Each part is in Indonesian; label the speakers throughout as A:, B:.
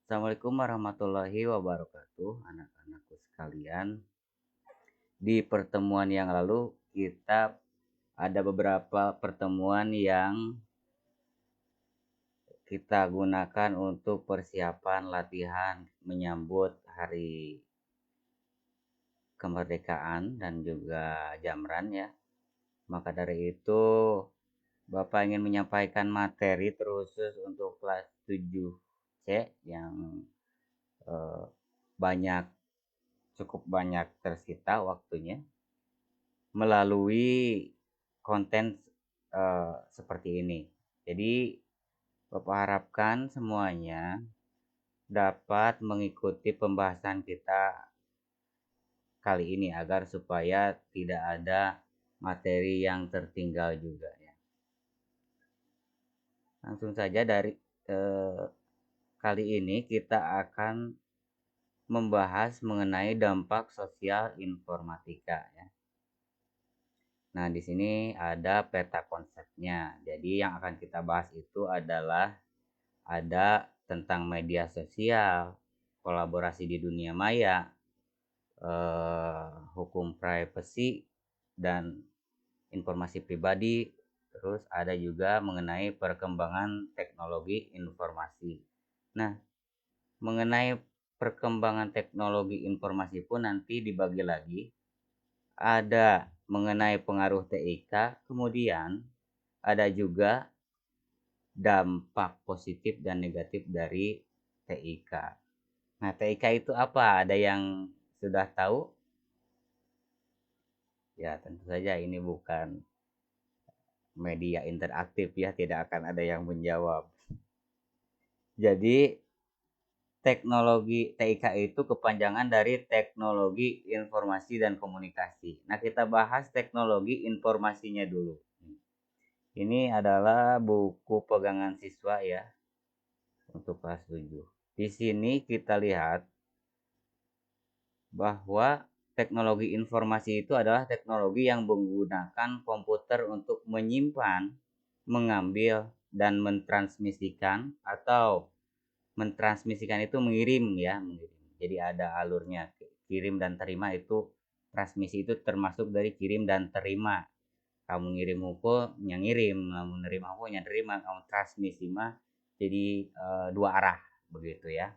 A: Assalamualaikum warahmatullahi wabarakatuh, anak-anakku sekalian. Di pertemuan yang lalu, kita ada beberapa pertemuan yang kita gunakan untuk persiapan latihan menyambut hari kemerdekaan dan juga Jamran ya. Maka dari itu, Bapak ingin menyampaikan materi terusus untuk kelas 7C yang eh, banyak cukup banyak tersita waktunya melalui konten seperti ini. Jadi Bapak harapkan semuanya dapat mengikuti pembahasan kita kali ini agar supaya tidak ada materi yang tertinggal juga ya. Langsung saja dari eh, kali ini kita akan membahas mengenai dampak sosial informatika ya. Nah, di sini ada peta konsepnya. Jadi yang akan kita bahas itu adalah ada tentang media sosial, kolaborasi di dunia maya, hukum privasi dan informasi pribadi, terus ada juga mengenai perkembangan teknologi informasi. Nah, mengenai perkembangan teknologi informasi pun nanti dibagi lagi. Ada mengenai pengaruh TIK, kemudian ada juga dampak positif dan negatif dari TIK. Nah, TIK itu apa? Ada yang sudah tahu? Ya, tentu saja ini bukan media interaktif ya, tidak akan ada yang menjawab. Jadi, teknologi TIK itu kepanjangan dari teknologi informasi dan komunikasi. Nah, kita bahas teknologi informasinya dulu. Ini adalah buku pegangan siswa ya untuk kelas 7. Di sini kita lihat bahwa teknologi informasi itu adalah teknologi yang menggunakan komputer untuk menyimpan, mengambil, dan mentransmisikan atau mentransmisikan itu mengirim ya, mengirim. Jadi ada alurnya, kirim dan terima itu transmisi itu termasuk dari kirim dan terima. Kamu ngirim hukum, yang ngirim, kamu nerima hukum, yang terima, kamu transmisi mah jadi dua arah begitu ya.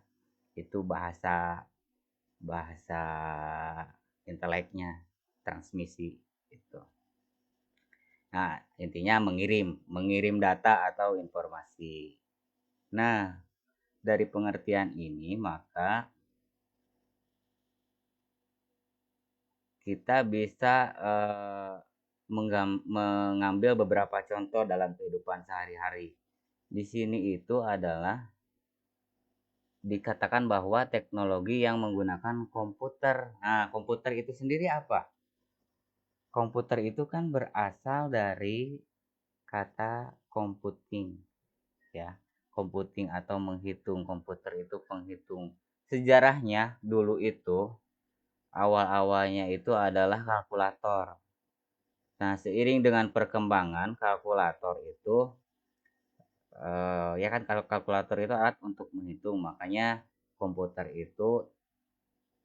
A: Itu bahasa bahasa inteleknya transmisi itu. Nah, intinya mengirim data atau informasi. Nah, dari pengertian ini maka kita bisa mengambil beberapa contoh dalam kehidupan sehari-hari. Di sini itu adalah dikatakan bahwa teknologi yang menggunakan komputer. Nah, komputer itu sendiri apa? Komputer itu kan berasal dari kata computing ya. Computing atau menghitung. Komputer itu penghitung. Sejarahnya dulu itu awal-awalnya itu adalah kalkulator. Nah, seiring dengan perkembangan kalkulator itu ya kan, kalau kalkulator itu alat untuk menghitung, makanya komputer itu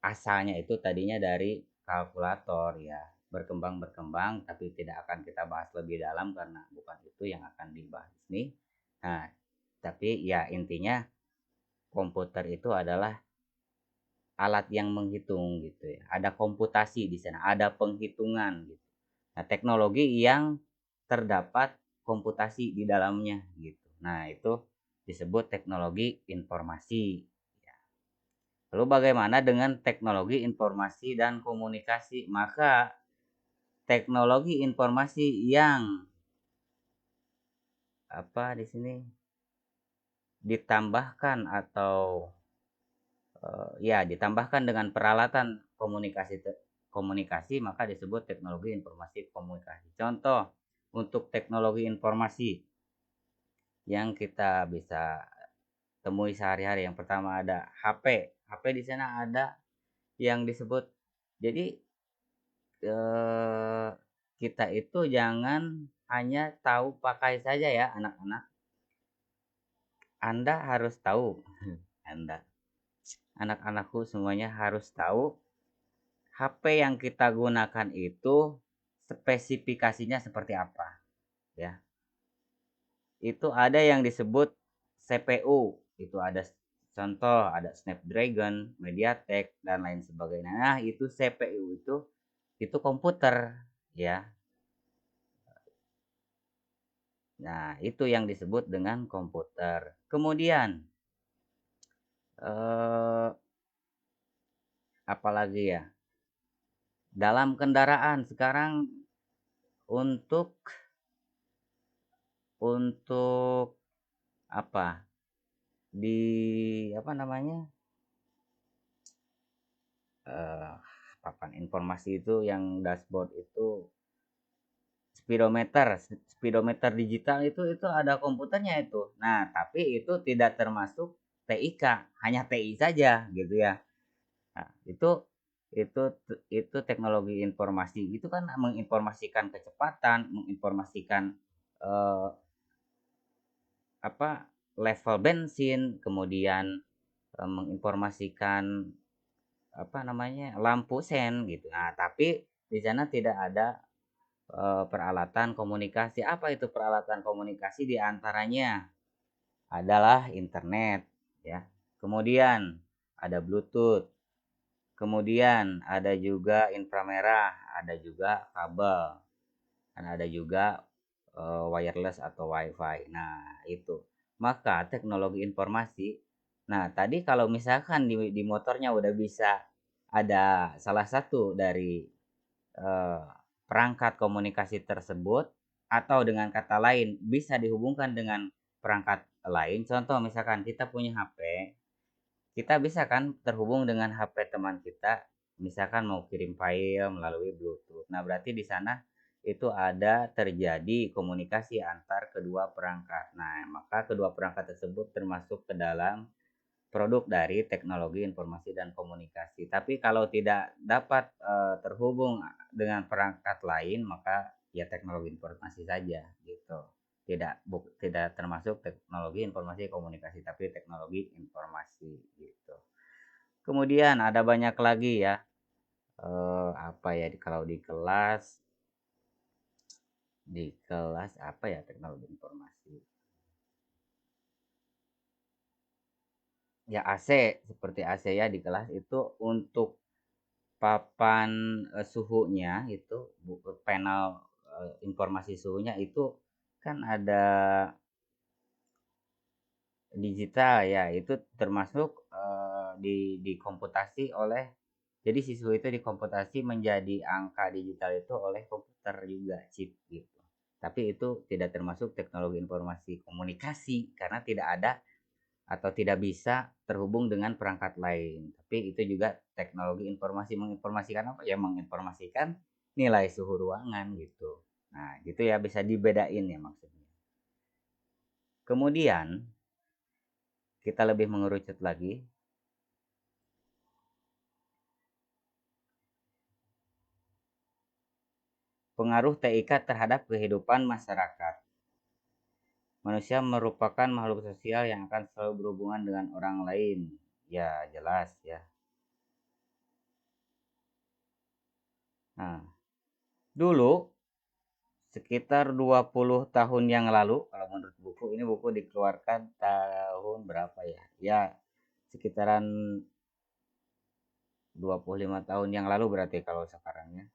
A: asalnya itu tadinya dari kalkulator ya, berkembang tapi tidak akan kita bahas lebih dalam karena bukan itu yang akan dibahas ini. Nah, tapi ya intinya komputer itu adalah alat yang menghitung gitu ya. Ada komputasi di sana, ada penghitungan gitu. Nah, teknologi yang terdapat komputasi di dalamnya gitu. Nah, itu disebut teknologi informasi. Lalu bagaimana dengan teknologi informasi dan komunikasi? Maka teknologi informasi yang apa di sini ditambahkan atau ya ditambahkan dengan peralatan komunikasi maka disebut teknologi informasi komunikasi. Contoh untuk teknologi informasi yang kita bisa temui sehari-hari. Yang pertama ada HP. HP di sana ada yang disebut, jadi eh, kita itu jangan hanya tahu pakai saja ya anak-anak. Anda harus tahu Anda. anak-anakku semuanya harus tahu HP yang kita gunakan itu spesifikasinya seperti apa, ya. Itu ada yang disebut CPU, itu ada contoh, ada Snapdragon, MediaTek, dan lain sebagainya. Nah, itu CPU itu komputer, ya. Nah, itu yang disebut dengan komputer. Kemudian, eh, apalagi ya? Dalam kendaraan sekarang untuk untuk apa? Di apa namanya? eh, Papan informasi itu yang dashboard itu speedometer speedometer digital itu ada komputernya itu. Nah, tapi itu tidak termasuk TIK, hanya TI saja gitu ya. Nah, itu itu teknologi informasi itu kan menginformasikan kecepatan, menginformasikan eh, apa level bensin, kemudian menginformasikan apa namanya lampu sen gitu. Nah, tapi di sana tidak ada peralatan komunikasi. Apa itu peralatan komunikasi? Di antaranya adalah internet, ya. Kemudian ada Bluetooth, kemudian ada juga inframerah, ada juga kabel, dan ada juga wireless atau WiFi. Nah, itu. Maka teknologi informasi. Nah, tadi kalau misalkan di motornya udah bisa ada salah satu dari eh, perangkat komunikasi tersebut, atau dengan kata lain bisa dihubungkan dengan perangkat lain. Contoh misalkan kita punya HP, kita bisa kan terhubung dengan HP teman kita, misalkan mau kirim file melalui Bluetooth. Nah, berarti di sana itu ada terjadi komunikasi antar kedua perangkat. Nah, maka kedua perangkat tersebut termasuk ke dalam produk dari teknologi informasi dan komunikasi. Tapi kalau tidak dapat terhubung dengan perangkat lain, maka ya teknologi informasi saja gitu. Tidak termasuk teknologi informasi komunikasi, tapi teknologi informasi gitu. Kemudian ada banyak lagi ya, apa ya, kalau di kelas apa ya teknologi informasi. Ya AC, seperti AC ya di kelas itu untuk papan suhunya itu, panel informasi suhunya itu kan ada digital ya, itu termasuk dikomputasi oleh, jadi si suhu itu dikomputasi menjadi angka digital itu oleh komputer juga, chip gitu. Tapi itu tidak termasuk teknologi informasi komunikasi karena tidak ada atau tidak bisa terhubung dengan perangkat lain. Tapi itu juga teknologi informasi, menginformasikan apa ya, menginformasikan nilai suhu ruangan gitu. Nah, gitu ya, bisa dibedain ya maksudnya. Kemudian kita lebih mengerucut lagi, pengaruh TIK terhadap kehidupan masyarakat. Manusia merupakan makhluk sosial yang akan selalu berhubungan dengan orang lain. Ya, jelas ya. Nah, dulu sekitar 20 tahun yang lalu, kalau menurut buku, ini buku dikeluarkan tahun berapa ya? Ya, sekitaran 25 tahun yang lalu berarti kalau sekarangnya.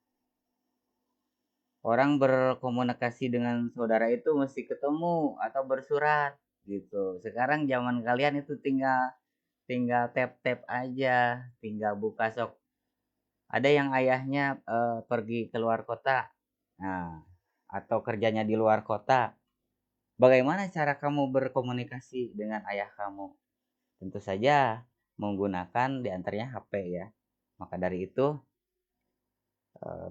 A: Orang berkomunikasi dengan saudara itu mesti ketemu atau bersurat gitu. Sekarang zaman kalian itu tinggal tinggal tap-tap aja, tinggal buka sok. Ada yang ayahnya pergi ke luar kota. Nah, atau kerjanya di luar kota. Bagaimana cara kamu berkomunikasi dengan ayah kamu? Tentu saja menggunakan diantaranya HP ya. Maka dari itu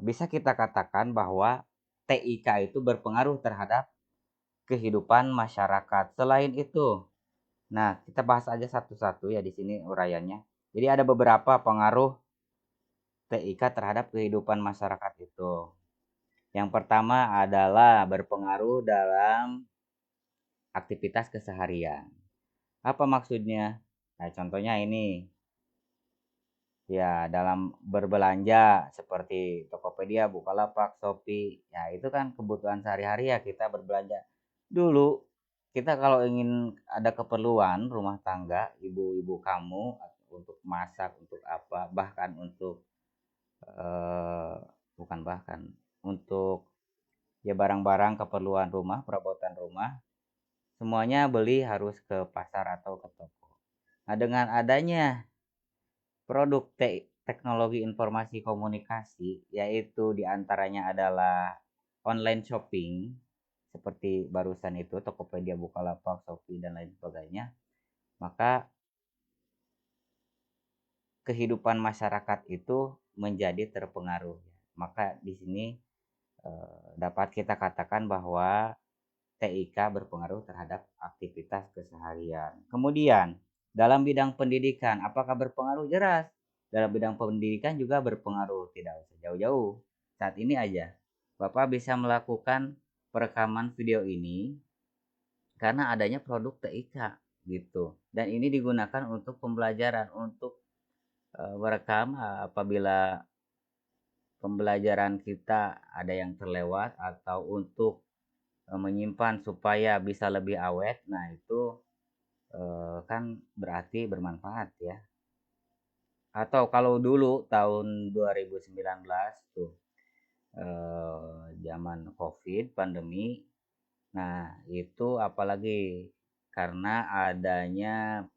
A: bisa kita katakan bahwa TIK itu berpengaruh terhadap kehidupan masyarakat. Selain itu, nah kita bahas aja satu-satu ya di sini uraiannya. Jadi ada beberapa pengaruh TIK terhadap kehidupan masyarakat itu. Yang pertama adalah berpengaruh dalam aktivitas keseharian. Apa maksudnya? Nah, contohnya ini. Ya, dalam berbelanja seperti Tokopedia, Bukalapak, Shopee, ya itu kan kebutuhan sehari-hari ya kita berbelanja. Dulu kita kalau ingin ada keperluan rumah tangga, ibu-ibu kamu untuk masak, untuk apa, bahkan untuk eh, bukan bahkan untuk ya barang-barang keperluan rumah, perabotan rumah, semuanya beli harus ke pasar atau ke toko. Nah, dengan adanya produk teknologi informasi komunikasi, yaitu diantaranya adalah online shopping, seperti barusan itu Tokopedia, Bukalapak, Shopee, dan lain sebagainya, maka kehidupan masyarakat itu menjadi terpengaruh. Maka di sini dapat kita katakan bahwa TIK berpengaruh terhadap aktivitas keseharian. Kemudian, dalam bidang pendidikan, apakah berpengaruh? Jelas. Dalam bidang pendidikan juga berpengaruh, tidak usah jauh-jauh. Saat ini aja, Bapak bisa melakukan perekaman video ini karena adanya produk TIK gitu. Dan ini digunakan untuk pembelajaran, untuk merekam apabila pembelajaran kita ada yang terlewat atau untuk menyimpan supaya bisa lebih awet. Nah, itu kan berarti bermanfaat ya. Atau kalau dulu tahun 2019 tuh zaman Covid, pandemi. Nah, itu apalagi karena adanya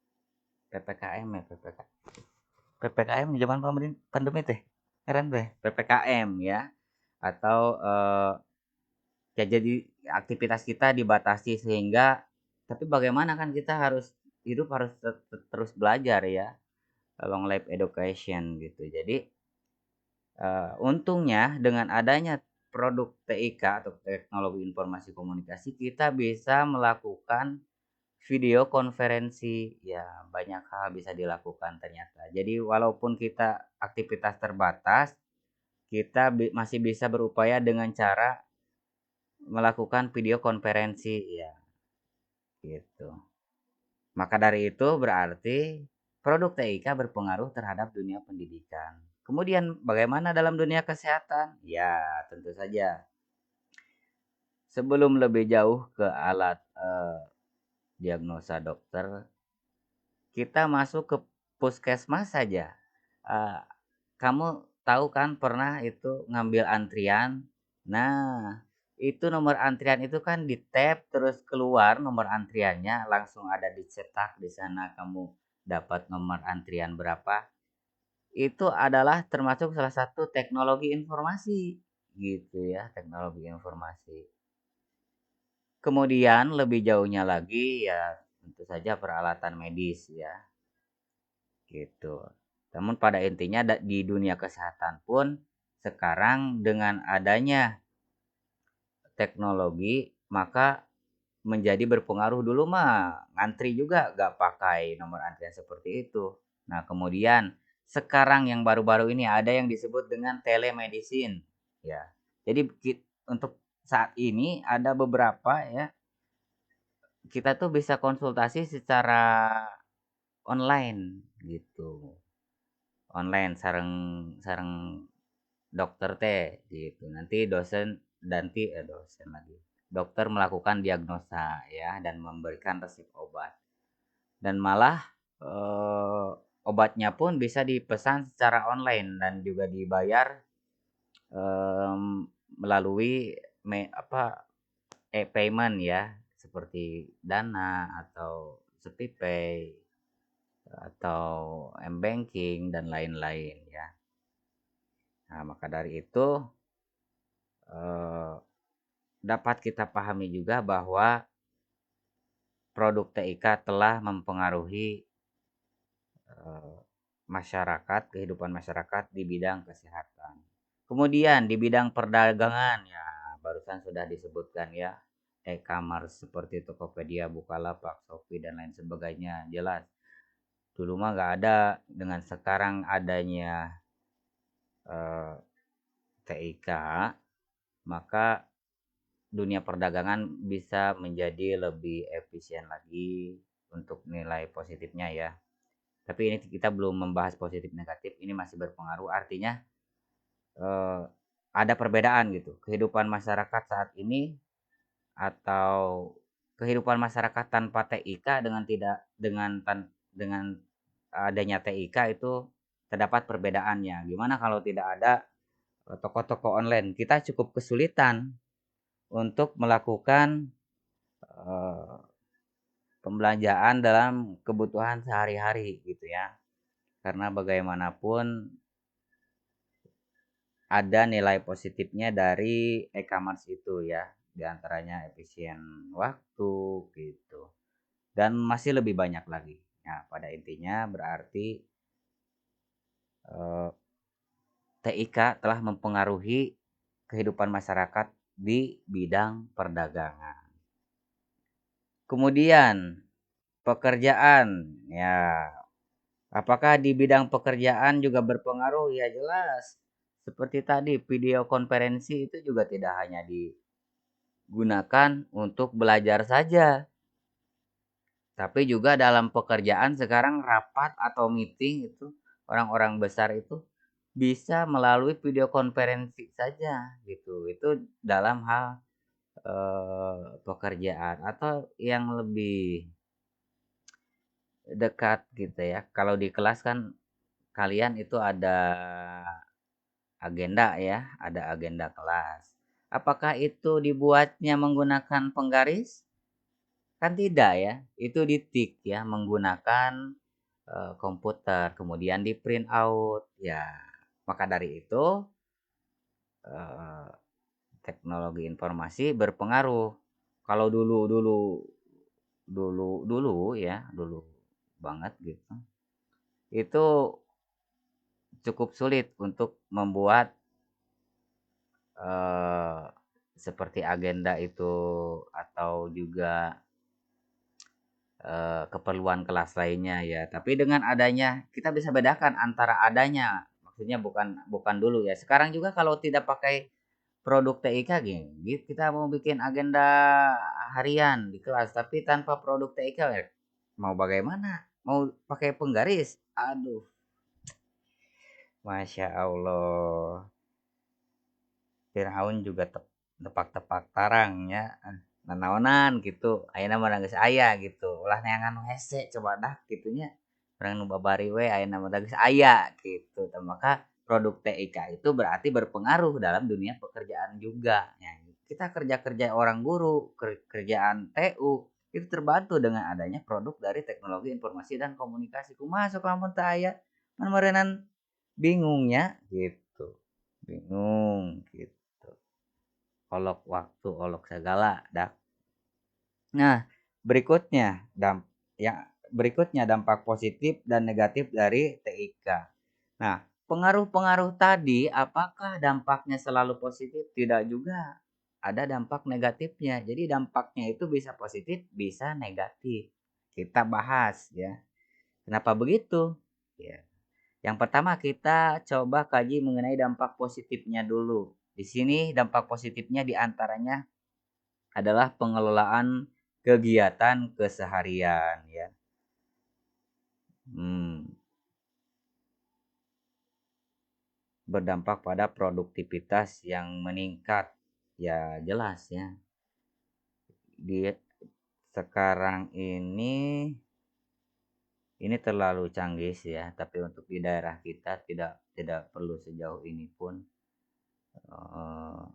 A: PPKM ya, PPKM zaman pandemi teh. Keren teh, PPKM ya. Atau ya jadi aktivitas kita dibatasi sehingga tapi bagaimana kan kita harus hidup harus terus belajar ya, long life education gitu. Jadi untungnya dengan adanya produk TIK atau teknologi informasi komunikasi kita bisa melakukan video konferensi ya, banyak hal bisa dilakukan ternyata. Jadi walaupun kita aktivitas terbatas, kita masih bisa berupaya dengan cara melakukan video konferensi ya gitu. Maka dari itu berarti produk TIK berpengaruh terhadap dunia pendidikan. Kemudian bagaimana dalam dunia kesehatan? Ya, tentu saja. Sebelum lebih jauh ke alat diagnosa dokter, kita masuk ke puskesmas saja. Eh, Kamu tahu kan pernah itu ngambil antrian? Nah, itu nomor antrian itu kan di tap terus keluar nomor antriannya langsung ada dicetak di sana kamu dapat nomor antrian berapa. Itu adalah termasuk salah satu teknologi informasi gitu ya, teknologi informasi. Kemudian lebih jauhnya lagi ya tentu saja peralatan medis ya gitu. Namun pada intinya di dunia kesehatan pun sekarang dengan adanya teknologi maka menjadi berpengaruh. Dulu mah ngantri juga gak pakai nomor antrian seperti itu. Nah kemudian sekarang yang baru-baru ini ada yang disebut dengan telemedicine ya. Jadi untuk saat ini ada beberapa ya kita tuh bisa konsultasi secara online gitu. Online sareng sareng dokter teh gitu. Nanti dosen lagi. Dokter melakukan diagnosa ya dan memberikan resep obat. Dan malah eh, obatnya pun bisa dipesan secara online dan juga dibayar em, melalui e-payment ya seperti Dana atau ShopeePay atau m-banking dan lain-lain ya. Nah, maka dari itu eh, dapat kita pahami juga bahwa produk TIK telah mempengaruhi eh, masyarakat, kehidupan masyarakat di bidang kesehatan. Kemudian di bidang perdagangan ya barusan sudah disebutkan ya e-commerce seperti Tokopedia, Bukalapak, Shopee dan lain sebagainya jelas. Dulu mah nggak ada, dengan sekarang adanya TIK maka dunia perdagangan bisa menjadi lebih efisien lagi untuk nilai positifnya ya. Tapi ini kita belum membahas positif negatif, ini masih berpengaruh, artinya eh, ada perbedaan gitu. Kehidupan masyarakat saat ini atau kehidupan masyarakat tanpa TIK dengan tidak dengan adanya TIK itu terdapat perbedaannya. Gimana kalau tidak ada toko-toko online? Kita cukup kesulitan untuk melakukan eh, pembelanjaan dalam kebutuhan sehari-hari gitu ya. Karena bagaimanapun ada nilai positifnya dari e-commerce itu ya. Di antaranya efisien waktu gitu. Dan masih lebih banyak lagi. Nah, pada intinya berarti TIK telah mempengaruhi kehidupan masyarakat di bidang perdagangan. Kemudian pekerjaan, ya, apakah di bidang pekerjaan juga berpengaruh? Ya jelas. Seperti tadi video konferensi itu juga tidak hanya digunakan untuk belajar saja, tapi juga dalam pekerjaan sekarang rapat atau meeting itu orang-orang besar itu bisa melalui video konferensi saja gitu. Itu dalam hal pekerjaan atau yang lebih dekat gitu ya. Kalau di kelas kan kalian itu ada agenda ya, ada agenda kelas. Apakah itu dibuatnya menggunakan penggaris? Kan tidak ya. Itu ditik ya menggunakan komputer, kemudian di print out ya. Maka dari itu eh, teknologi informasi berpengaruh. Kalau dulu ya, dulu banget gitu. Itu cukup sulit untuk membuat eh, seperti agenda itu atau juga keperluan kelas lainnya ya. Tapi dengan adanya kita bisa bedakan antara adanya, maksudnya bukan bukan dulu ya. Sekarang juga kalau tidak pakai produk TIK gini, kita mau bikin agenda harian di kelas tapi tanpa produk TIK ya, mau bagaimana? Mau pakai penggaris? Aduh, masya Allah. Firaun juga tepak-tepak tarangnya nanaonan gitu ayeuna mah geus aya gitu ulah neangan hese coba dah gitunya urang nu babari we ayeuna mah geus aya gitu. Maka produk TIK itu berarti berpengaruh dalam dunia pekerjaan juga ya. Kita kerja-kerja orang guru kerjaan TU itu terbantu dengan adanya produk dari teknologi informasi dan komunikasi. Kumaha sok lamun teu aya man meureunnan bingungnya gitu, bingung gitu, olok waktu olok segala dah. Nah, berikutnya berikutnya dampak positif dan negatif dari TIK. Nah, pengaruh-pengaruh tadi apakah dampaknya selalu positif? Tidak juga. Ada dampak negatifnya. Jadi dampaknya itu bisa positif, bisa negatif. Kita bahas ya. Kenapa begitu? Ya. Yang pertama kita coba kaji mengenai dampak positifnya dulu. Di sini dampak positifnya diantaranya adalah pengelolaan kegiatan keseharian ya. Hmm, berdampak pada produktivitas yang meningkat. Ya jelas ya. Di sekarang ini terlalu canggih sih ya, tapi untuk di daerah kita tidak tidak perlu sejauh ini pun. eh,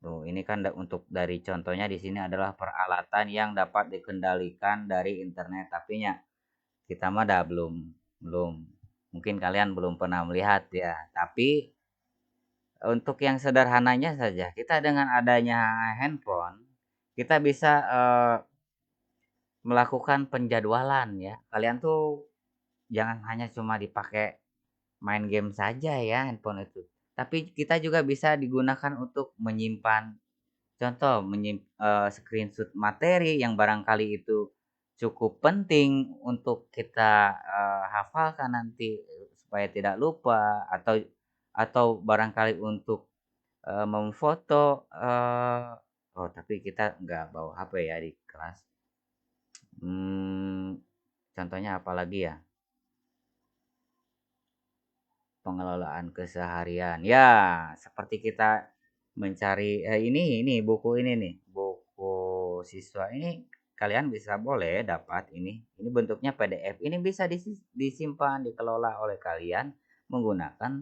A: Tuh, ini kan untuk dari contohnya di sini adalah peralatan yang dapat dikendalikan dari internet. Tapi ya kita mah dah belum belum mungkin kalian belum pernah melihat ya. Tapi untuk yang sederhananya saja, kita dengan adanya handphone kita bisa melakukan penjadwalan ya. Kalian tuh jangan hanya cuma dipakai main game saja ya handphone itu. Tapi kita juga bisa digunakan untuk menyimpan. Contoh screenshot materi yang barangkali itu cukup penting untuk kita hafalkan nanti supaya tidak lupa atau barangkali untuk memfoto oh tapi kita nggak bawa HP ya di kelas. Hmm, Contohnya apalagi ya? Pengelolaan keseharian. Ya, seperti kita mencari ini buku ini nih, buku siswa ini kalian bisa boleh dapat ini. Ini bentuknya PDF. Ini bisa disimpan, dikelola oleh kalian menggunakan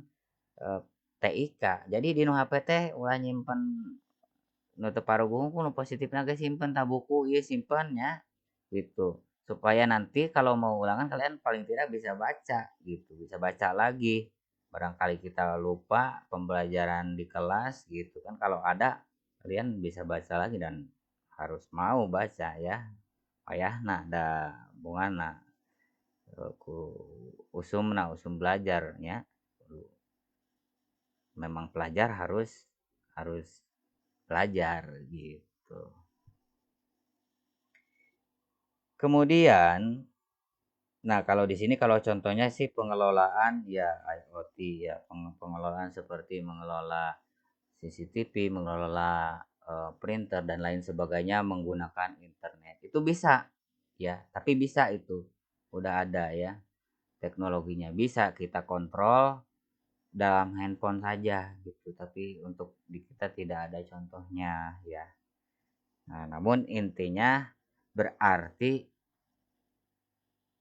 A: TIK. Jadi di nu HP teh ulah nyimpen nu teu parugung nu positifna ge simpen ta buku ieu simpen nya gitu. Supaya nanti kalau mau ulangan kalian paling tidak bisa baca gitu, bisa baca lagi. Barangkali kita lupa pembelajaran di kelas gitu kan, kalau ada kalian bisa baca lagi dan harus mau baca ya. Payahna da bungana ku usum belajar nya. Memang pelajar harus harus belajar gitu. Kemudian, nah kalau di sini kalau contohnya sih pengelolaan ya IoT ya, pengelolaan seperti mengelola CCTV, mengelola printer dan lain sebagainya menggunakan internet. Itu bisa ya, tapi bisa itu. Udah ada ya teknologinya. Bisa kita kontrol dalam handphone saja gitu, tapi untuk di kita tidak ada contohnya ya. Nah, namun intinya berarti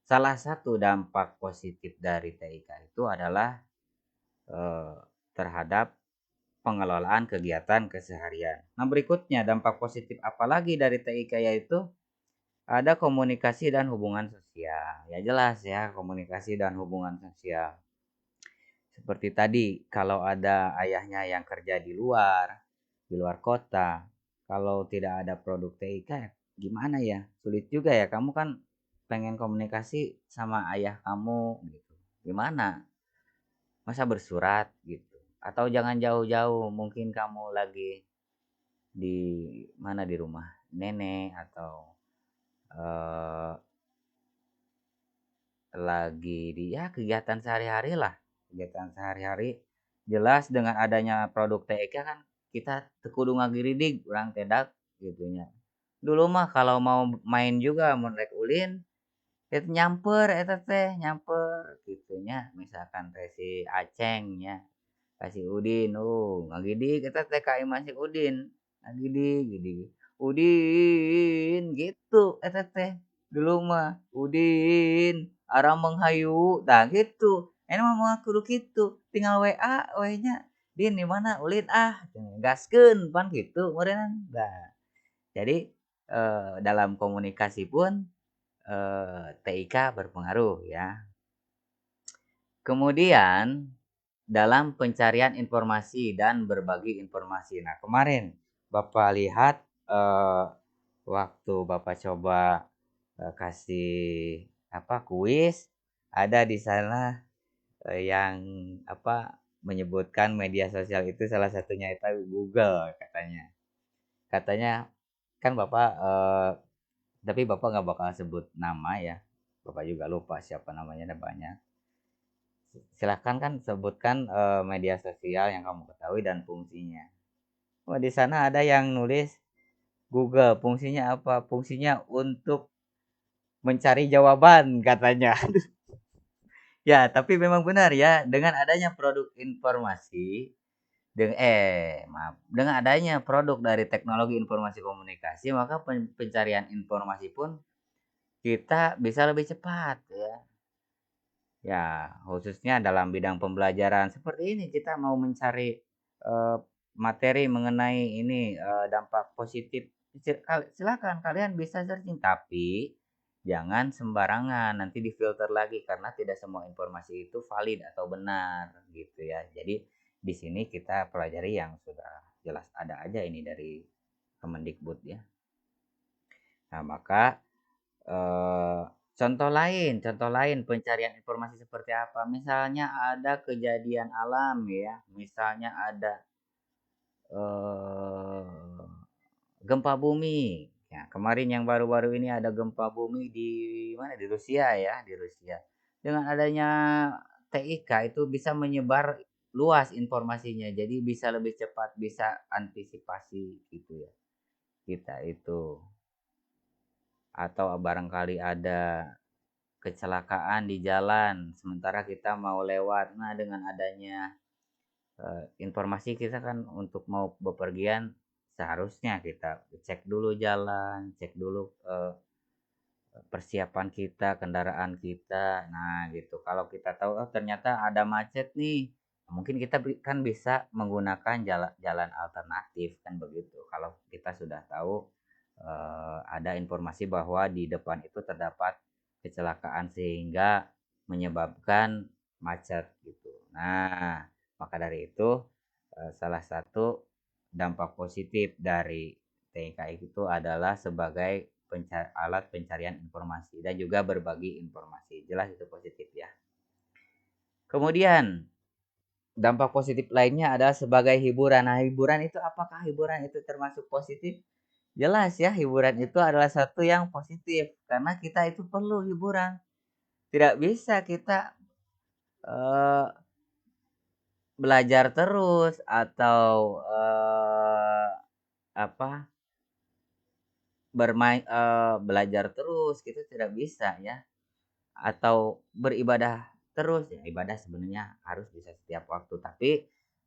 A: salah satu dampak positif dari TIK itu adalah eh, terhadap pengelolaan kegiatan keseharian. Nah, berikutnya dampak positif apalagi dari TIK yaitu ada komunikasi dan hubungan sosial. Ya jelas ya, komunikasi dan hubungan sosial. Seperti tadi, kalau ada ayahnya yang kerja di luar kota, kalau tidak ada produk TIK, gimana ya? Sulit juga ya. Kamu kan pengen komunikasi sama ayah kamu gitu. Gimana? Masa bersurat gitu? Atau jangan jauh-jauh, mungkin kamu lagi di mana di rumah nenek atau eh, lagi di ya kegiatan sehari-hari lah, kegiatan sehari-hari. Jelas dengan adanya produk TIK kan kita teu kudu ngagiridig urang tedak gitunya. Dulu mah kalau mau main juga mun rek ulin itu nyamper eta teh nyamper gitunya, misalkan teh si Aceng nya ka si Udin ngagidig eta teh ka imah si Udin ngagidig gidig Udin gitu eta teh dulu mah Udin arang menghayu tah gitu mah mah kudu kitu tinggal WA we nya Din di mana ulin gaskeun pan gitu meureunna. Nah, jadi dalam komunikasi pun TIK berpengaruh ya. Kemudian dalam pencarian informasi dan berbagi informasi. Nah, kemarin Bapak lihat waktu Bapak coba kasih apa kuis ada di sana yang apa menyebutkan media sosial itu salah satunya itu Google katanya. Katanya kan Bapak tapi Bapak nggak bakal sebut nama ya. Bapak juga lupa siapa namanya ada banyak. Silahkan kan sebutkan media sosial yang kamu ketahui dan fungsinya. Oh, di sana ada yang nulis Google, fungsinya apa? Fungsinya untuk mencari jawaban katanya. Ya, tapi memang benar ya, dengan adanya produk informasi, maaf, dengan adanya produk dari teknologi informasi komunikasi, maka pencarian informasi pun kita bisa lebih cepat ya. Ya, khususnya dalam bidang pembelajaran seperti ini kita mau mencari materi mengenai ini dampak positif. Silakan kalian bisa searching, tapi jangan sembarangan. Nanti difilter lagi karena tidak semua informasi itu valid atau benar gitu ya. Jadi di sini kita pelajari yang sudah jelas ada aja ini dari Kemendikbud ya. Nah, maka eh, contoh lain pencarian informasi seperti apa? Misalnya ada kejadian alam ya, misalnya ada eh, gempa bumi. Ya, kemarin yang baru-baru ini ada gempa bumi di mana? Di Rusia ya, di Rusia. Dengan adanya TIK itu bisa menyebar luas informasinya, jadi bisa lebih cepat, bisa antisipasi gitu ya. Kita itu atau barangkali ada kecelakaan di jalan sementara kita mau lewat. Nah, dengan adanya informasi kita kan untuk mau bepergian seharusnya kita cek dulu jalan, cek dulu persiapan kita, kendaraan kita. Nah, gitu. Kalau kita tahu oh ternyata ada macet nih, mungkin kita kan bisa menggunakan jalan jalan alternatif kan begitu. Kalau kita sudah tahu ada informasi bahwa di depan itu terdapat kecelakaan sehingga menyebabkan macet gitu. Nah, maka dari itu salah satu dampak positif dari TKI itu adalah sebagai alat pencarian informasi dan juga berbagi informasi. Jelas itu positif ya. Kemudian dampak positif lainnya adalah sebagai hiburan. Nah, hiburan itu apakah hiburan itu termasuk positif? Jelas ya, hiburan itu adalah satu yang positif karena kita itu perlu hiburan. Tidak bisa kita eh, belajar terus atau apa bermain belajar terus gitu tidak bisa ya. Atau beribadah terus, ya ibadah sebenarnya harus bisa setiap waktu, tapi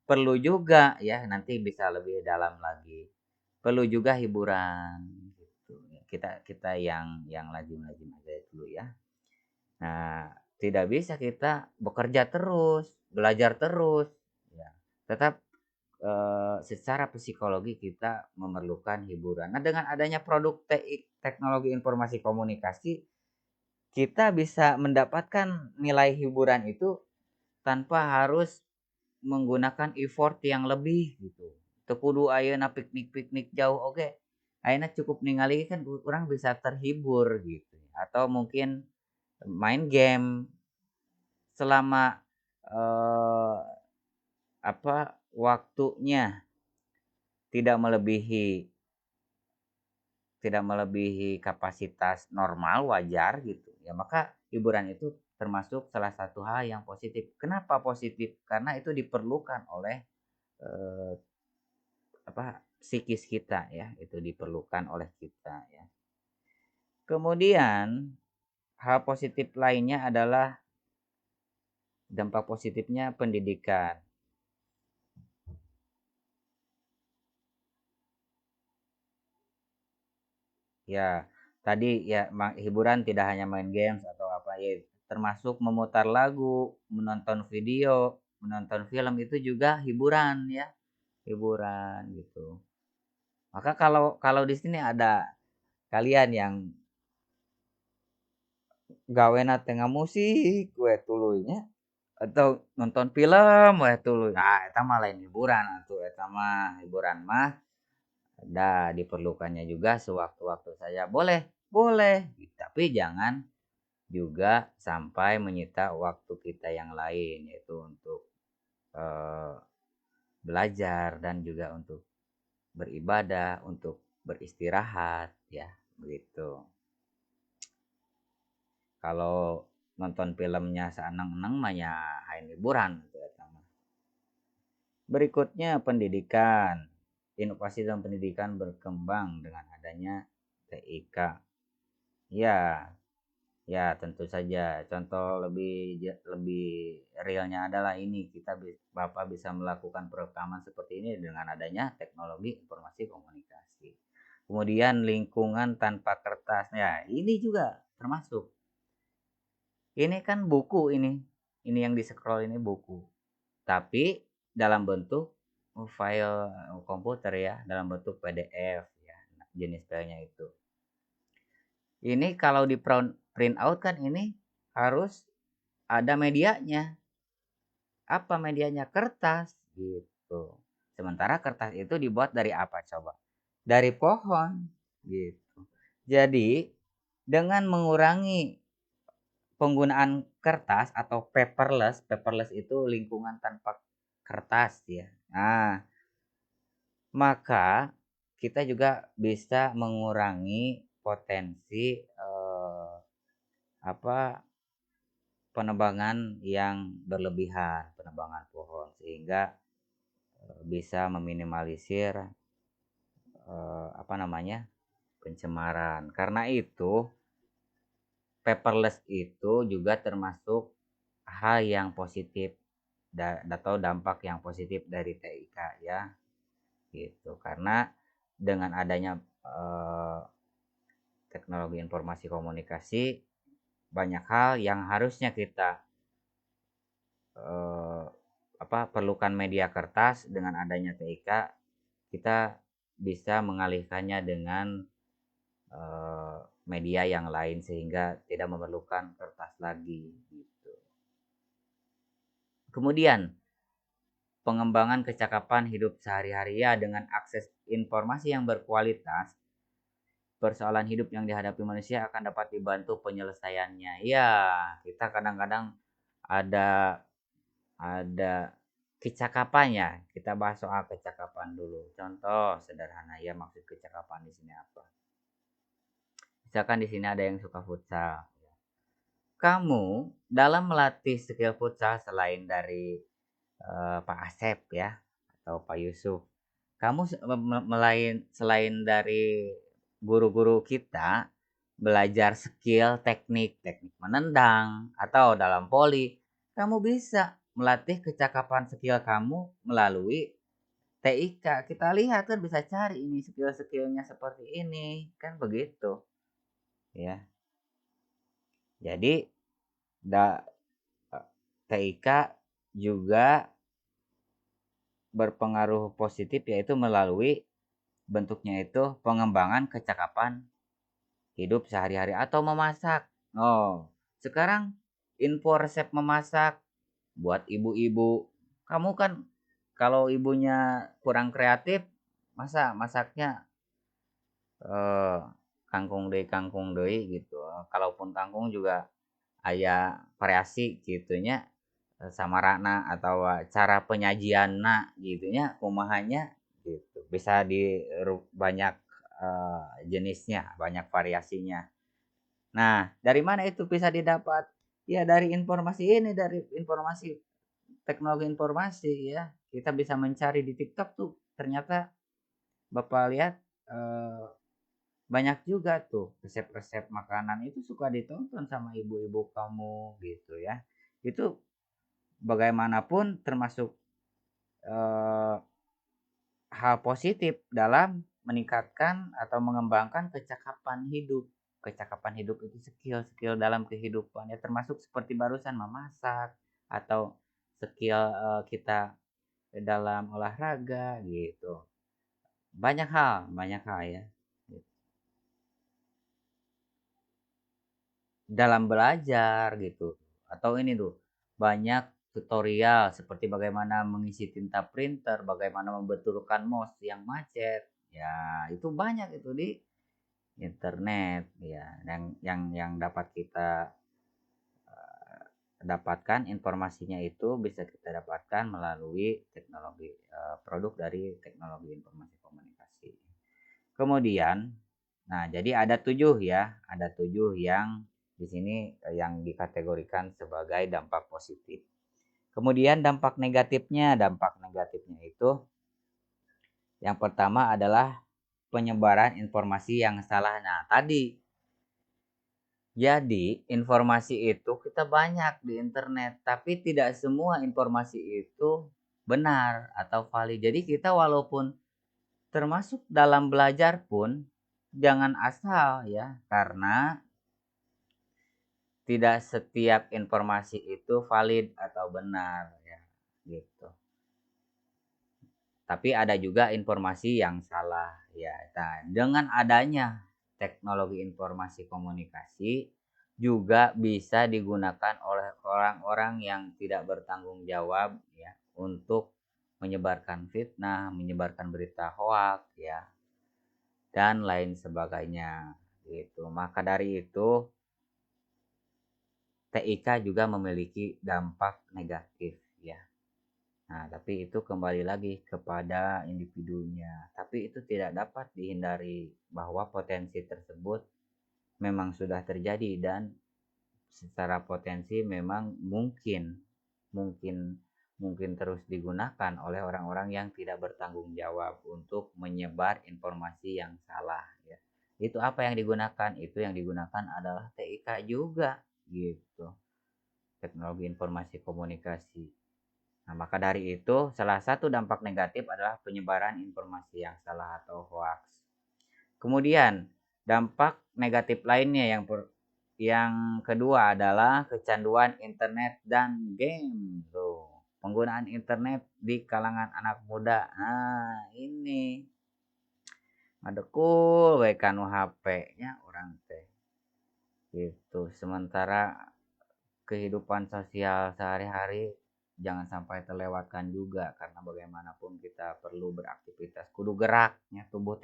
A: perlu juga ya nanti bisa lebih dalam lagi, perlu juga hiburan gitu ya. Kita yang lazim-lazim aja dulu ya. Nah, tidak bisa kita bekerja terus, belajar terus ya. Tetap secara psikologi kita memerlukan hiburan. Nah, dengan adanya produk teknologi informasi komunikasi kita bisa mendapatkan nilai hiburan itu tanpa harus menggunakan effort yang lebih gitu. Teu kudu ayeuna piknik-piknik jauh oge. Ayeuna cukup ningali kan urang bisa terhibur gitu. Atau mungkin main game selama eh, waktunya tidak melebihi tidak melebihi kapasitas normal wajar gitu ya, maka hiburan itu termasuk salah satu hal yang positif. Kenapa positif? Karena itu diperlukan oleh eh, psikis kita ya, itu diperlukan oleh kita ya. Kemudian hal positif lainnya adalah dampak positifnya pendidikan. Ya, tadi ya hiburan tidak hanya main games atau apa ya, termasuk memutar lagu, menonton video, menonton film itu juga hiburan ya, hiburan gitu. Maka kalau kalau di sini ada kalian yang gawena tengah musik we tuluy atau nonton film we tuluy. Ah, eta mah lain hiburan atuh, eta mah hiburan mah ada diperlukannya juga sewaktu-waktu saja. Boleh, boleh, tapi jangan juga sampai menyita waktu kita yang lain yaitu untuk eh, belajar dan juga untuk beribadah, untuk beristirahat ya, begitu. Kalau nonton filmnya saeneng-eneng mah ya hain hiburan gitu eta mah. Berikutnya pendidikan. Inovasi dalam pendidikan berkembang dengan adanya TIK. Ya, ya tentu saja. Contoh lebih realnya adalah ini Bapak bisa melakukan perekaman seperti ini dengan adanya teknologi informasi komunikasi. Kemudian lingkungan tanpa kertas. Ya, ini juga termasuk. Ini kan buku ini. Ini yang di-scroll ini buku. Tapi dalam bentuk file komputer ya, dalam bentuk PDF ya. Nah, jenis filenya itu. Ini kalau di print out kan ini harus ada medianya. Apa medianya? Kertas gitu. Sementara kertas itu dibuat dari apa coba? Dari pohon gitu. Jadi dengan mengurangi penggunaan kertas atau paperless, paperless itu lingkungan tanpa kertas ya. Nah, maka kita juga bisa mengurangi potensi apa penebangan yang berlebihan, penebangan pohon sehingga bisa meminimalisir apa namanya pencemaran. Karena itu paperless itu juga termasuk hal yang positif atau dampak yang positif dari TIK ya gitu. Karena dengan adanya teknologi informasi komunikasi banyak hal yang harusnya kita eh, perlukan media kertas. Dengan adanya TIK kita bisa mengalihkannya dengan eh, media yang lain sehingga tidak memerlukan kertas lagi gitu. Kemudian pengembangan kecakapan hidup sehari-hari ya, dengan akses informasi yang berkualitas, persoalan hidup yang dihadapi manusia akan dapat dibantu penyelesaiannya. Ya, kita kadang-kadang ada kecakapannya. Kita bahas soal kecakapan dulu. Contoh sederhana ya, maksud kecakapan di sini apa? Misalkan di sini ada yang suka futsal. Kamu dalam melatih skill futsal selain dari Pak Asep ya atau Pak Yusuf, kamu selain dari guru-guru kita belajar skill teknik teknik menendang atau dalam voli, kamu bisa melatih kecakapan skill kamu melalui TIK. Kita lihat kan, bisa cari ini skill-skillnya seperti ini kan, begitu ya. Jadi TIK juga berpengaruh positif, yaitu melalui bentuknya itu pengembangan kecakapan hidup sehari-hari atau memasak. Oh, sekarang info resep memasak buat ibu-ibu. Kamu kan kalau ibunya kurang kreatif, masa masaknya eh, kangkung deui gitu. Kalaupun kangkung juga aya variasi gitunya, samarana atau cara penyajianna gitunya kumahanya gitu. Bisa di banyak jenisnya, banyak variasinya. Nah, dari mana itu bisa didapat? Ya dari informasi ini, dari informasi teknologi informasi ya. Kita bisa mencari di TikTok tuh. Ternyata Bapak lihat eh, banyak juga tuh resep-resep makanan itu suka ditonton sama ibu-ibu kamu gitu ya. Itu bagaimanapun termasuk eh, hal positif dalam meningkatkan atau mengembangkan kecakapan hidup. Kecakapan hidup itu skill-skill dalam kehidupan ya, termasuk seperti barusan memasak atau skill kita dalam olahraga gitu. Banyak hal ya. Dalam belajar gitu. Atau ini tuh, banyak tutorial seperti bagaimana mengisi tinta printer, bagaimana membetulkan mouse yang macet. Ya, itu banyak itu di internet ya, yang dapat kita dapatkan informasinya itu bisa kita dapatkan melalui teknologi produk dari teknologi informasi komunikasi. Kemudian, nah jadi ada 7 ya, ada 7 yang di sini yang dikategorikan sebagai dampak positif. Kemudian dampak negatifnya itu yang pertama adalah penyebaran informasi yang salah. Nah, tadi jadi informasi itu kita banyak di internet, tapi tidak semua informasi itu benar atau valid. Jadi kita walaupun termasuk dalam belajar pun jangan asal ya, karena tidak setiap informasi itu valid atau benar ya, gitu. Tapi ada juga informasi yang salah ya. Nah, dengan adanya teknologi informasi komunikasi juga bisa digunakan oleh orang-orang yang tidak bertanggung jawab ya, untuk menyebarkan fitnah, menyebarkan berita hoak ya, dan lain sebagainya gitu. Maka dari itu TIK juga memiliki dampak negatif ya. Nah, tapi itu kembali lagi kepada individunya. Tapi itu tidak dapat dihindari bahwa potensi tersebut memang sudah terjadi, dan secara potensi memang mungkin mungkin mungkin terus digunakan oleh orang-orang yang tidak bertanggung jawab untuk menyebar informasi yang salah ya. Itu apa yang digunakan? Itu yang digunakan adalah TIK juga gitu. Teknologi informasi komunikasi. Nah, maka dari itu salah satu dampak negatif adalah penyebaran informasi yang salah atau hoax. Kemudian dampak negatif lainnya yang kedua adalah kecanduan internet dan game. Tuh, penggunaan internet di kalangan anak muda. Nah, ini ngadekul we kanu HP-nya orang teh. Gitu. Sementara kehidupan sosial sehari-hari jangan sampai terlewatkan juga karena bagaimanapun kita perlu beraktivitas kudu geraknya tubuh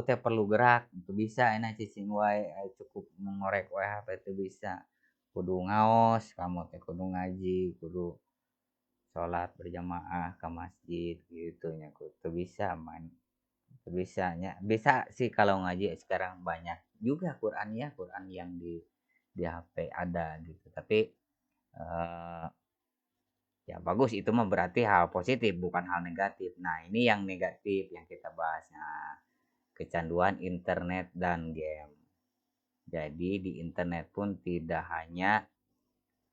A: teh perlu gerak itu bisa enak cicing wae cukup mengorek wae HP itu bisa kudu ngaos kamu teh kudu ngaji kudu sholat berjamaah ke masjid gitu nya kudu bisa main bisanya bisa sih kalau ngaji sekarang banyak juga Quran yang di HP ada gitu tapi eh, ya bagus itu mah berarti hal positif bukan hal negatif. Nah, ini yang negatif yang kita bahas. Nah, kecanduan internet dan game. Jadi di internet pun tidak hanya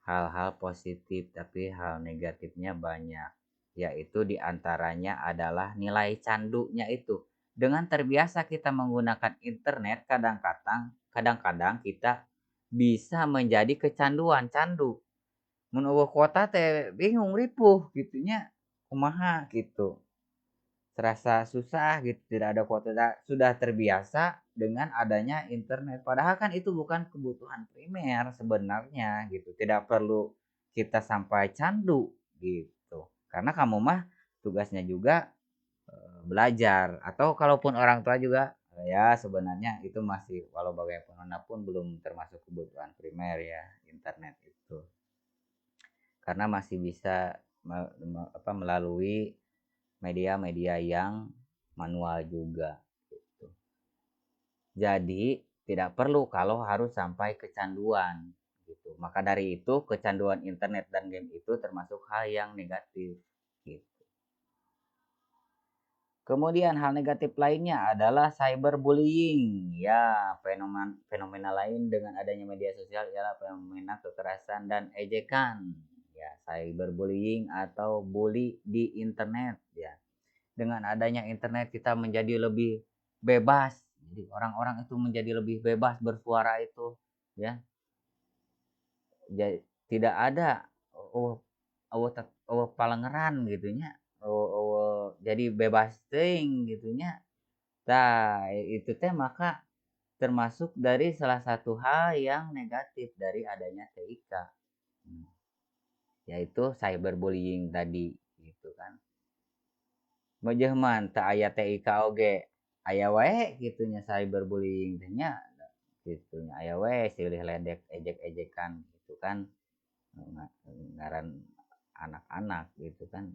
A: hal-hal positif tapi hal negatifnya banyak. Yaitu diantaranya adalah nilai candunya itu. Dengan terbiasa kita menggunakan internet kadang-kadang kita bisa menjadi kecanduan candu mun eueuh kuota teh bingung ripuh gitunya kumaha gitu terasa susah gitu tidak ada kuota sudah terbiasa dengan adanya internet padahal kan itu bukan kebutuhan primer sebenarnya gitu tidak perlu kita sampai candu gitu karena kamu mah tugasnya juga belajar atau kalaupun orang tua juga ya sebenarnya itu masih walau bagaimanapun belum termasuk kebutuhan primer ya internet itu karena masih bisa melalui media-media yang manual juga gitu. Jadi tidak perlu kalau harus sampai kecanduan gitu. Maka dari itu kecanduan internet dan game itu termasuk hal yang negatif gitu. Kemudian hal negatif lainnya adalah cyberbullying. Ya, fenomena lain dengan adanya media sosial ialah fenomena kekerasan dan ejekan. Ya, cyberbullying atau bully di internet ya. Dengan adanya internet kita menjadi lebih bebas. Jadi orang-orang itu menjadi lebih bebas bersuara itu ya. Jadi tidak ada oh oh, oh palengeran gitunya. Jadi bebas ting gitunya. Nah, itu teh maka termasuk dari salah satu hal yang negatif dari adanya TIK. Hmm, yaitu cyberbullying tadi gitu kan. Meujeumman teu aya TIK oge aya wae gitunya cyberbullying teh nya gitunya aya wae silih ledek ejek-ejekan gitu kan ngaran anak-anak gitu kan.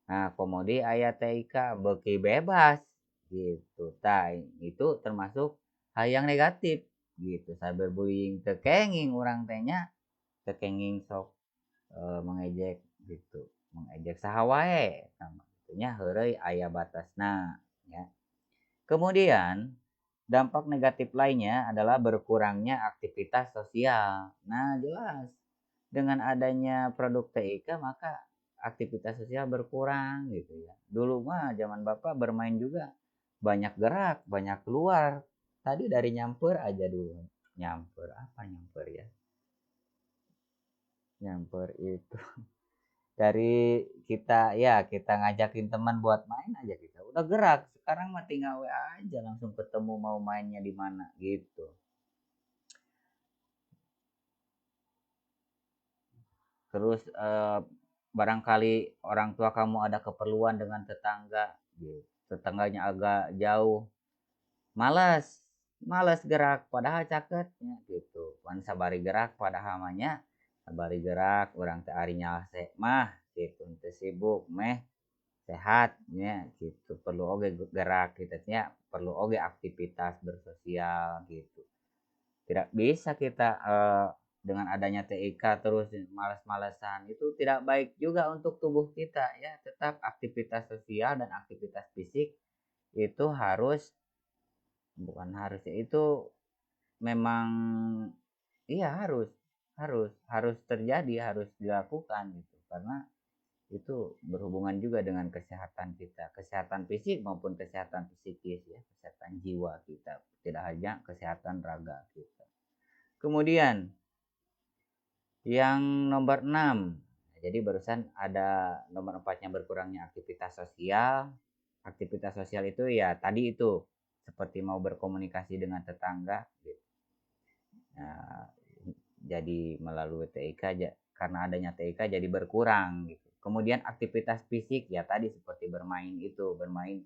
A: Nah, komodi aya TIK beuki bebas gitu. Tah, itu termasuk hal yang negatif gitu. Cyberbullying teu kenging urang teh nya, teu kenging sok mengejek gitu. Mengejek saha wae sama kitu nya heureuy aya batasna ya. Kemudian dampak negatif lainnya adalah berkurangnya aktivitas sosial. Nah, jelas dengan adanya produk TIK maka aktivitas sosial berkurang gitu ya. Dulu mah zaman Bapak bermain juga banyak gerak, banyak keluar. Tadi dari nyamper aja dulu. Nyamper apa nyamper ya? Nyamper itu dari kita ngajakin teman buat main aja kita udah gerak. Sekarang mah tinggal WA aja langsung ketemu mau mainnya di mana gitu. Terus barangkali orang tua kamu ada keperluan dengan tetangga gitu. Tetangganya agak jauh, malas malas gerak padahal caketnya gitu. Pan sabari gerak padahal namanya sabari gerak orang teh ari nyalase mah gitu teu sibuk meh sehat nya gitu. Perlu oge gerak kita nya perlu oge aktivitas bersosial gitu. Tidak bisa kita dengan adanya TIK terus malas-malasan itu tidak baik juga untuk tubuh kita ya. Tetap aktivitas sosial dan aktivitas fisik itu harus bukan harus ya, itu memang iya harus harus harus terjadi, harus dilakukan gitu, karena itu berhubungan juga dengan kesehatan kita, kesehatan fisik maupun kesehatan psikis ya, kesehatan jiwa kita, tidak hanya kesehatan raga kita. Kemudian yang nomor 6, jadi barusan ada nomor 4-nya berkurangnya aktivitas sosial. Aktivitas sosial itu ya tadi itu seperti mau berkomunikasi dengan tetangga gitu. Nah, jadi melalui TIK, karena adanya TIK jadi berkurang gitu. Kemudian aktivitas fisik ya tadi seperti bermain itu, bermain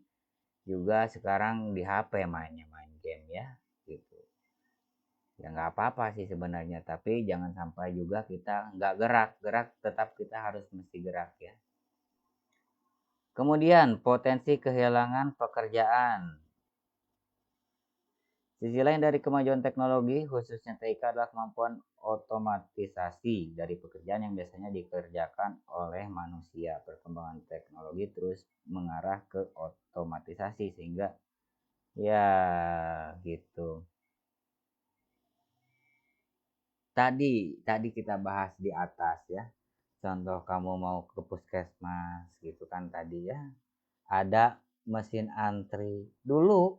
A: juga sekarang di HP mainnya, main game ya gitu. Ya nggak apa-apa sih sebenarnya, tapi jangan sampai juga kita nggak gerak, gerak tetap kita harus mesti gerak ya. Kemudian potensi kehilangan pekerjaan. Sisi lain dari kemajuan teknologi, khususnya TIK, adalah kemampuan otomatisasi dari pekerjaan yang biasanya dikerjakan oleh manusia. Perkembangan teknologi terus mengarah ke otomatisasi sehingga ya gitu. Tadi kita bahas di atas ya. Contoh kamu mau ke puskesmas gitu kan tadi ya. Ada mesin antri. Dulu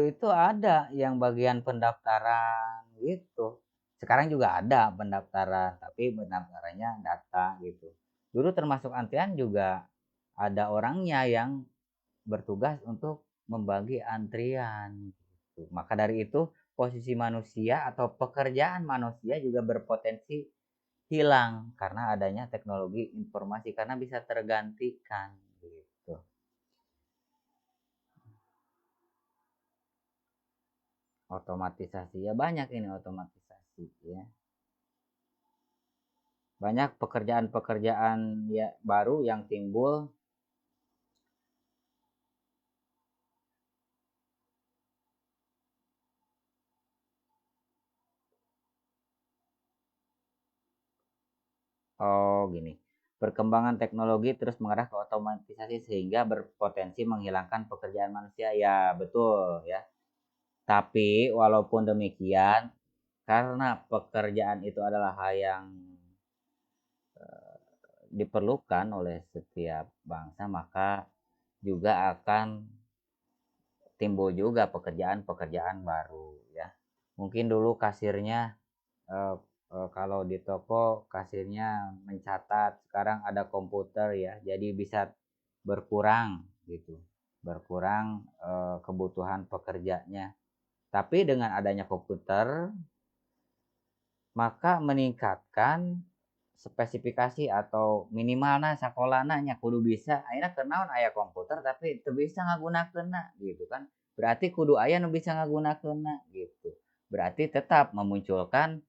A: itu ada yang bagian pendaftaran gitu. Sekarang juga ada pendaftaran, tapi pendaftarannya data gitu. Dulu termasuk antrian juga ada orangnya yang bertugas untuk membagi antrian gitu. Maka dari itu posisi manusia atau pekerjaan manusia juga berpotensi hilang karena adanya teknologi informasi, karena bisa tergantikan gitu. Otomatisasi ya, banyak ini otomatisasi ya. Banyak pekerjaan-pekerjaan ya baru yang timbul. Oh gini, perkembangan teknologi terus mengarah ke otomatisasi sehingga berpotensi menghilangkan pekerjaan manusia ya, betul ya. Tapi walaupun demikian, karena pekerjaan itu adalah hal yang diperlukan oleh setiap bangsa, maka juga akan timbul juga pekerjaan-pekerjaan baru ya. Mungkin dulu kasirnya, eh, kalau di toko kasirnya mencatat, sekarang ada komputer ya, jadi bisa berkurang gitu, berkurang kebutuhan pekerjanya. Tapi dengan adanya komputer, maka meningkatkan spesifikasi atau minimalnya sekolahnya nya kudu bisa akhirnya kenaon aya komputer tapi itu bisa ngagunakeunna gitu kan, berarti kudu aya nu bisa ngagunakeunna gitu, berarti tetap memunculkan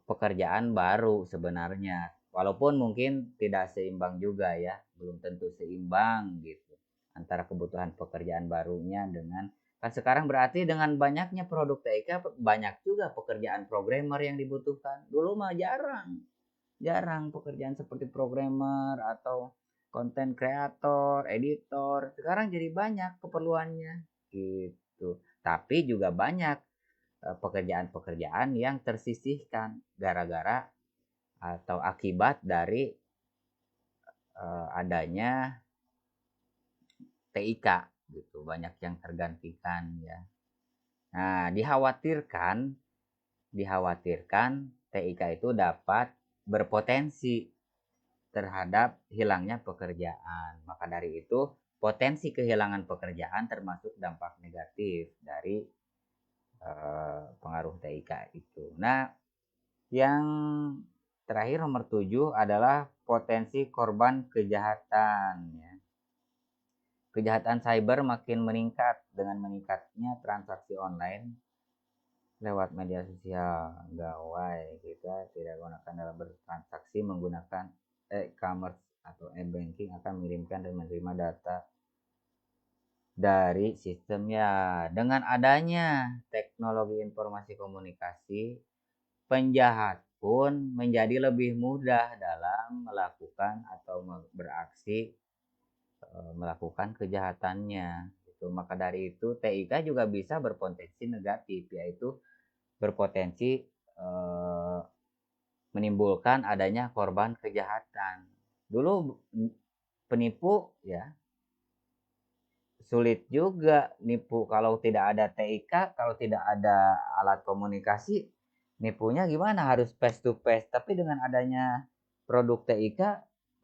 A: pekerjaan baru sebenarnya, walaupun mungkin tidak seimbang juga ya, belum tentu seimbang gitu antara kebutuhan pekerjaan barunya dengan, kan sekarang berarti dengan banyaknya produk TIK banyak juga pekerjaan programmer yang dibutuhkan. Dulu mah jarang, jarang pekerjaan seperti programmer atau konten kreator, editor. Sekarang jadi banyak keperluannya gitu. Tapi juga banyak pekerjaan-pekerjaan yang tersisihkan gara-gara atau akibat dari adanya TIK gitu. Banyak yang tergantikan ya. Nah, dikhawatirkan TIK itu dapat berpotensi terhadap hilangnya pekerjaan. Maka dari itu, potensi kehilangan pekerjaan termasuk dampak negatif dari pengaruh TIK itu. Nah, yang terakhir nomor 7 adalah potensi korban kejahatan ya. Kejahatan cyber makin meningkat dengan meningkatnya transaksi online lewat media sosial. Gawai kita tidak gunakan dalam bertransaksi menggunakan e-commerce atau e-banking akan mengirimkan dan menerima data dari sistemnya. Dengan adanya teknologi informasi komunikasi, penjahat pun menjadi lebih mudah dalam melakukan atau beraksi, melakukan kejahatannya. gitu. Maka dari itu TIK juga bisa berpotensi negatif, yaitu berpotensi menimbulkan adanya korban kejahatan. Dulu penipu ya sulit juga nipu kalau tidak ada TIK, kalau tidak ada alat komunikasi, nipunya gimana? Harus face to face. Tapi dengan adanya produk TIK,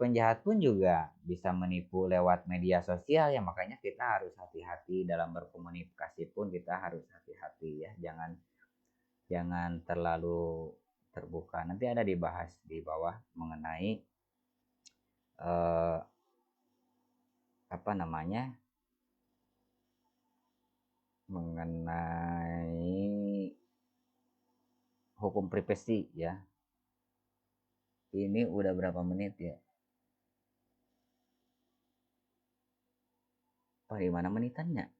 A: penjahat pun juga bisa menipu lewat media sosial ya, makanya kita harus hati-hati dalam berkomunikasi pun kita harus hati-hati ya. Jangan jangan terlalu terbuka. Nanti ada dibahas di bawah mengenai eh, apa namanya? Mengenai hukum privasi ya. Ini udah berapa menit ya? Wah, di mana menitannya?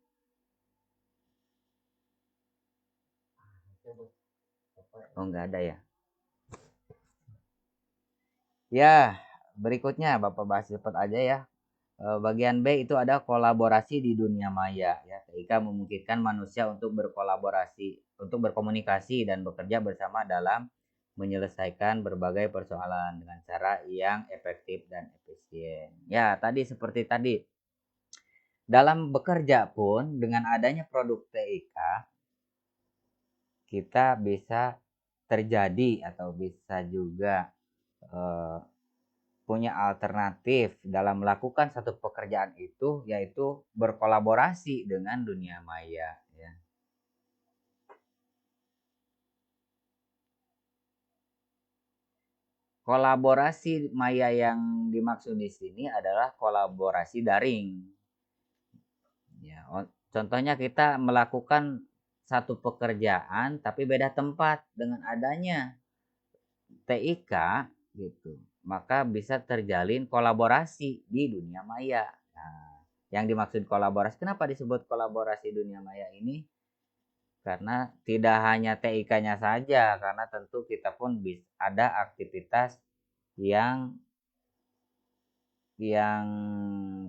A: Oh, nggak ada ya. Ya, berikutnya Bapak bahas cepat aja ya. Bagian B itu ada kolaborasi di dunia maya ya. Ketika memungkinkan manusia untuk berkolaborasi, untuk berkomunikasi dan bekerja bersama dalam menyelesaikan berbagai persoalan dengan cara yang efektif dan efisien. Ya, tadi seperti tadi. Dalam bekerja pun dengan adanya produk TIK kita bisa terjadi atau bisa juga eh, punya alternatif dalam melakukan satu pekerjaan itu yaitu berkolaborasi dengan dunia maya ya. Kolaborasi maya yang dimaksud di sini adalah kolaborasi daring. Ya, contohnya kita melakukan satu pekerjaan tapi beda tempat dengan adanya TIK gitu. Maka bisa terjalin kolaborasi di dunia maya. Nah, yang dimaksud kolaborasi, kenapa disebut kolaborasi dunia maya ini? Karena tidak hanya TIK-nya saja, karena tentu kita pun bisa ada aktivitas yang yang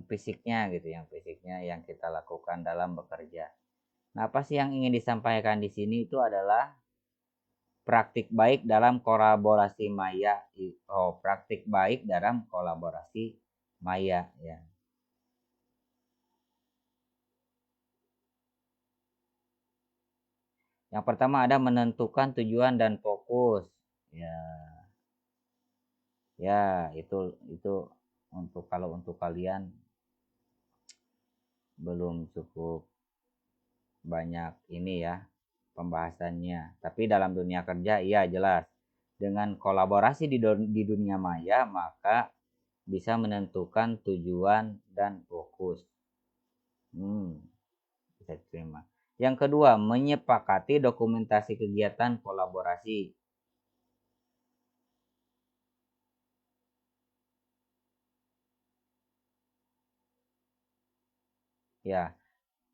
A: fisiknya gitu, yang kita lakukan dalam bekerja. Nah, apa sih yang ingin disampaikan di sini itu adalah praktik baik dalam kolaborasi maya. Oh, praktik baik dalam kolaborasi maya ya. Yang pertama ada menentukan tujuan dan fokus. Ya, ya itu untuk kalau untuk kalian belum cukup banyak ini ya pembahasannya. Tapi dalam dunia kerja iya jelas. Dengan kolaborasi di dunia maya maka bisa menentukan tujuan dan fokus. Bisa diterima. Yang kedua, menyepakati dokumentasi kegiatan kolaborasi. Ya,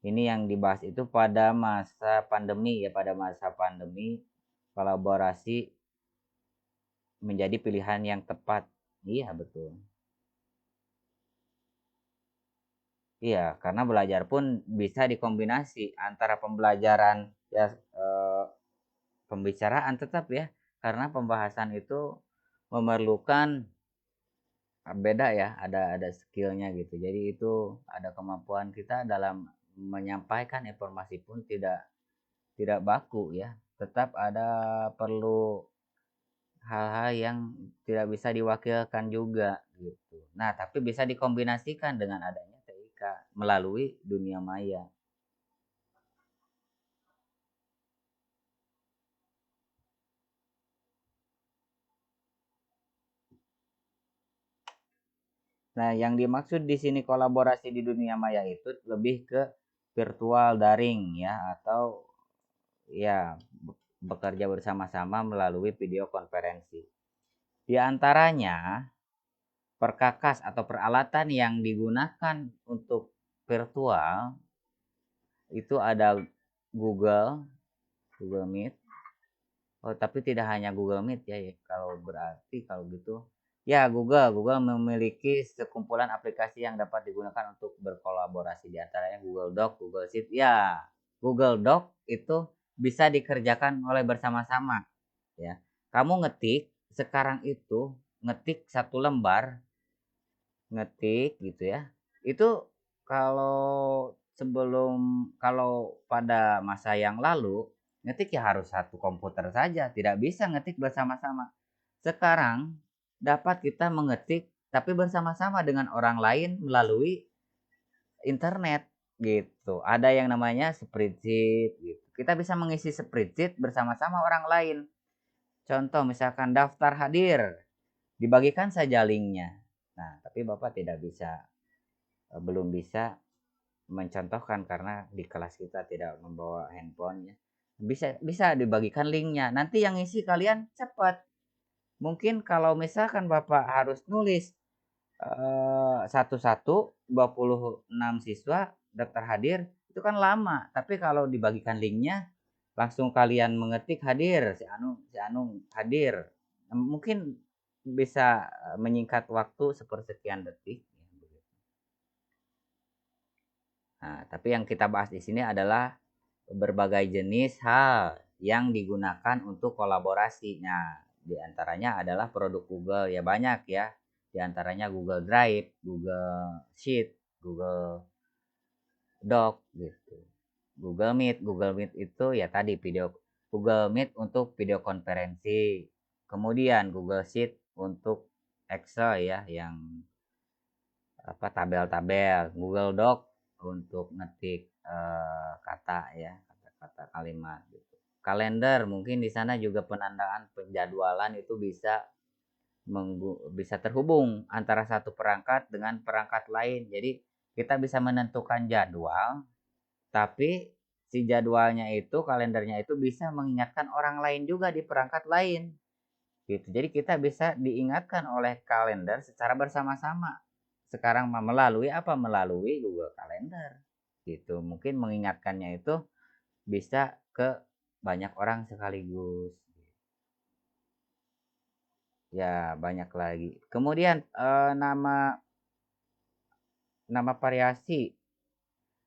A: ini yang dibahas itu pada masa pandemi ya, pada masa pandemi kolaborasi menjadi pilihan yang tepat. Iya, betul. Iya, karena belajar pun bisa dikombinasi antara pembelajaran ya pembicaraan tetap ya, karena pembahasan itu memerlukan beda ya, ada skillnya gitu. Jadi itu ada kemampuan kita dalam menyampaikan informasi pun tidak tidak baku ya, tetap ada perlu hal-hal yang tidak bisa diwakilkan juga gitu. Nah, tapi bisa dikombinasikan dengan adanya TIK melalui dunia maya. Nah, yang dimaksud di sini kolaborasi di dunia maya itu lebih ke virtual daring ya atau ya bekerja bersama-sama melalui video konferensi. Di antaranya perkakas atau peralatan yang digunakan untuk virtual itu ada Google, Google Meet. Oh, tapi tidak hanya Google Meet ya, ya. Kalau berarti kalau gitu Ya, Google memiliki sekumpulan aplikasi yang dapat digunakan untuk berkolaborasi, di antaranya Google Doc, Google Sheet. Ya, Google Doc itu bisa dikerjakan oleh bersama-sama, ya. Kamu ngetik, sekarang itu ngetik satu lembar, ngetik gitu ya. Itu kalau pada masa yang lalu, ngetik ya harus satu komputer saja, tidak bisa ngetik bersama-sama. Sekarang dapat kita mengetik tapi bersama-sama dengan orang lain melalui internet gitu. Ada yang namanya spreadsheet gitu. Kita bisa mengisi spreadsheet bersama-sama orang lain. Contoh misalkan daftar hadir, dibagikan saja linknya. Nah, tapi Bapak tidak bisa, belum bisa mencontohkan karena di kelas kita tidak membawa handphone ya. Bisa bisa dibagikan linknya. Nanti yang isi kalian cepat. Mungkin kalau misalkan Bapak harus nulis satu-satu 26 siswa daftar hadir itu kan lama, tapi kalau dibagikan linknya langsung kalian mengetik hadir si Anu hadir, mungkin bisa menyingkat waktu sepersekian detik. Nah, tapi yang kita bahas di sini adalah berbagai jenis hal yang digunakan untuk kolaborasi. Nah, di antaranya adalah produk Google ya banyak ya. Di antaranya Google Drive, Google Sheet, Google Doc gitu. Google Meet itu ya tadi Google Meet untuk video konferensi. Kemudian Google Sheet untuk Excel ya yang apa tabel-tabel, Google Doc untuk ngetik kata ya, kata-kata kalimat gitu. Kalender mungkin di sana juga penandaan penjadwalan itu bisa terhubung antara satu perangkat dengan perangkat lain. Jadi kita bisa menentukan jadwal, tapi si jadwalnya itu, kalendernya itu bisa mengingatkan orang lain juga di perangkat lain. Gitu. Jadi kita bisa diingatkan oleh kalender secara bersama-sama. Sekarang melalui apa? Melalui Google Calendar. Gitu. Mungkin mengingatkannya itu bisa ke banyak orang sekaligus. Ya, banyak lagi. Kemudian nama nama variasi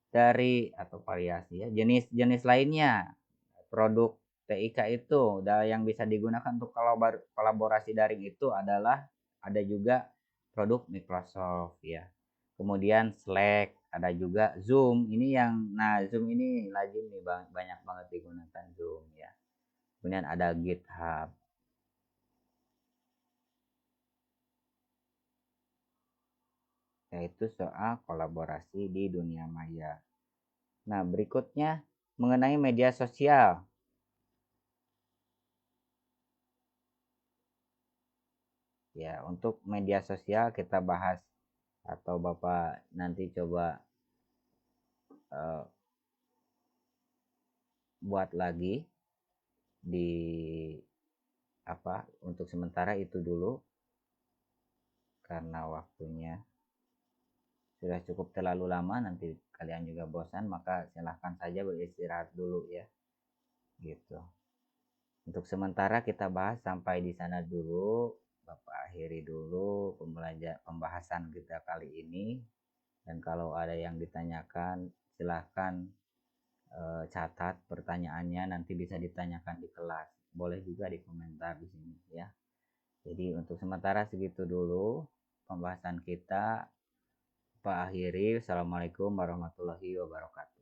A: dari atau variasi ya, jenis-jenis lainnya produk TIK itu yang bisa digunakan untuk kolaborasi daring itu adalah ada juga produk Microsoft ya. Kemudian Slack, ada juga Zoom. Zoom ini lazim nih banyak banget digunakan Zoom ya. Kemudian ada GitHub. Yaitu soal kolaborasi di dunia maya. Nah, berikutnya mengenai media sosial. Ya, untuk media sosial kita bahas atau Bapak nanti coba uh, buat lagi di apa untuk sementara itu dulu karena waktunya sudah cukup terlalu lama, nanti kalian juga bosan, maka silahkan saja beristirahat dulu ya gitu. Untuk sementara kita bahas sampai di sana dulu. Bapak akhiri dulu pembahasan kita kali ini, dan kalau ada yang ditanyakan silahkan catat pertanyaannya, nanti bisa ditanyakan di kelas, boleh juga di komentar di sini ya. Jadi untuk sementara segitu dulu pembahasan kita. Pak akhiri. Assalamualaikum warahmatullahi wabarakatuh.